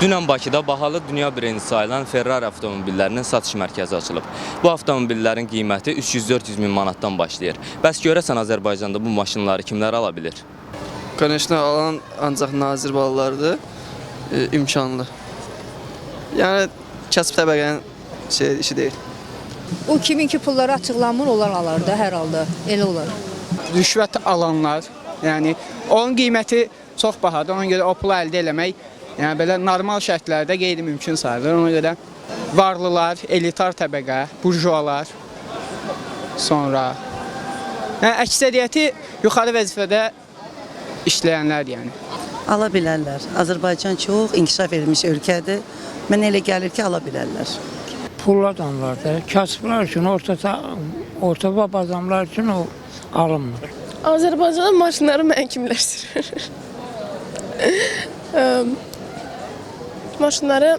Dünən Bakıda bahalı dünya brendi sayılan Ferrari avtomobillərinin satış mərkəzi açılıb. Bu avtomobillərin qiyməti 300-400 min manatdan başlayır. Bəs görəsən Azərbaycanda bu maşınları kimlər ala bilir? Конечно, alan ancaq nazir balalardır, imkanlı. Yəni, kasıb təbəqənin işi deyil. O kiminki pulları açıqlanmır, onlar alar da hər halda, elə olar. Rüşvət alanlar, yəni onun qiyməti çox bahadır, ona görə o pulu əldə eləmək, yəni belə normal şərtlərdə qeyri-mümkün sayılır. Ona görə varlılar, elitar təbəqə, burjualar, sonra əksəriyyəti yuxarı vəzifədə işləyənlər yəni. Ala bilərlər. Azərbaycan çox inkişaf edilmiş ölkədir. Mənə elə gəlir ki, ala bilərlər. Pul adamlar da, kasıblar üçün, orta adamlar üçün o alınmır. Azərbaycanın maşınları məhkimləşdirir. Maşınları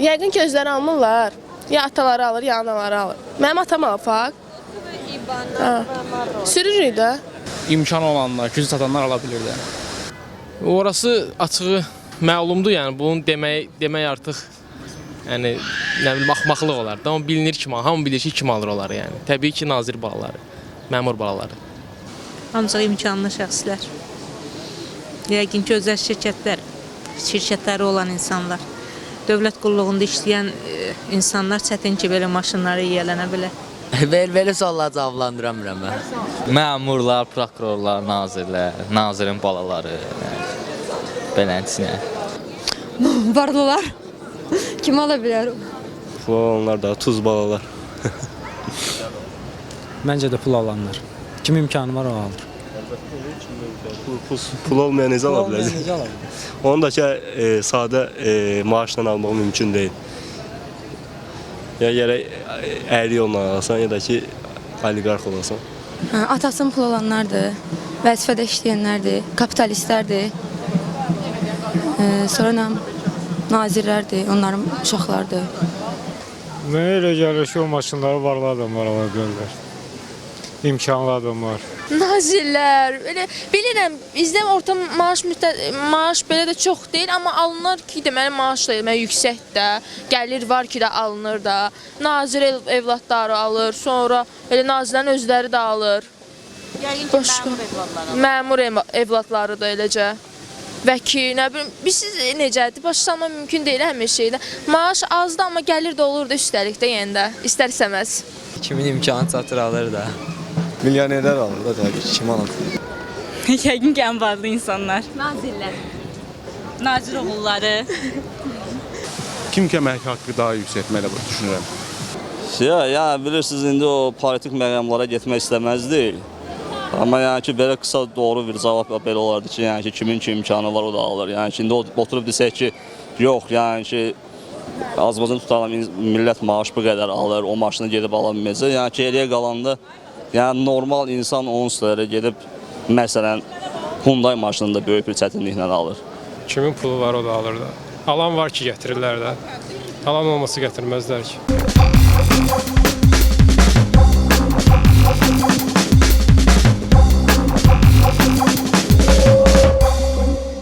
yəqin ki, özləri almırlar. Ya ataları alır, ya anaları alır. Mənim atam alır, fakt. Sürürük də. İmkan olanlar, gücü satanlar ala bilir də. Orası açığı məlumdur, yəni bunu demək artıq yəni nə bilim axmaqlıq olar da. Amma bilinir ki, hamı bilir ki, kim alır onları yəni. Təbii ki, nazir balaları, məmur balaları. Ancaq imkanlı şəxslər. Yəqin ki, özəl şirkətləri olan insanlar, dövlət qulluğunda işləyən insanlar çətin ki, belə maşınları yiyələnə bilər. Belə suallar cavablandıramıram mən. Məmurlar, prokurorlar, nazirlər, nazirin balaları, beləsinə. Varlılar, kim ala bilər? Pul alanlar da, tuz balalar. Məncə də pul alanlar. Kim imkanı var, o alır. Pul olmayan necə ala bilər? Onu da ki, sadə maaşla almaq mümkün deyil. Ya gərək əyri yolla alasan, ya da ki, oliqarx olasan. Atasının pul olanlardır, vəzifədə işləyənlərdir, kapitalistlərdir, sonra nazirlərdir, onların uşaqlardır. Mənə elə gəlir ki, o maşınları varlı adamlar ala bilərlər. İmkanlı adamlar. Nazirlər, bilirəm, bizdən orta maaş belə də çox deyil, amma alınır ki, deməli maaş da deməli yüksəkdir də, gəlir var ki də alınır da, nazir evladları alır, sonra elə nazirlərin özləri də alır. Yəqin ki, məmur evladları da eləcə. Vəkil, nə bilim, siz necədir, başa salmaq mümkün deyil həmin şeydə. Maaş azdır, amma gəlir də olur da üstəlik də yenə də, istər-istəməz. Kimin imkanı çatır alır da. Milyonerlər alır da, təbii ki, kim alır? yəqin ki, ən varlı insanlar. Nazirlər. Nazir oğulları. Kim ki, əmək haqqı daha yüksək, mən elə düşünürəm. Yəni bilirsiniz, indi o politik məqamlara getmək istəməzdik. Amma yəni ki, belə qısa doğru bir cavab belə olardı ki, yəni ki, kimin ki imkanı var, o da alır. Yəni ki, indi oturub desək ki, yox, yəni ki, Azərbaycan tutalım, millət maaş bu qədər alır, o maşını gedib ala bilməyəcək. Yəni ki, eləyə qalanda, yəni normal insan onun üstələri gedib, məsələn, Hyundai maşını da böyük bir çətinliklə alır. Kimin pulu var, o da alır da. Alan var ki, gətirirlər də. Alan olması gətirməzlər ki.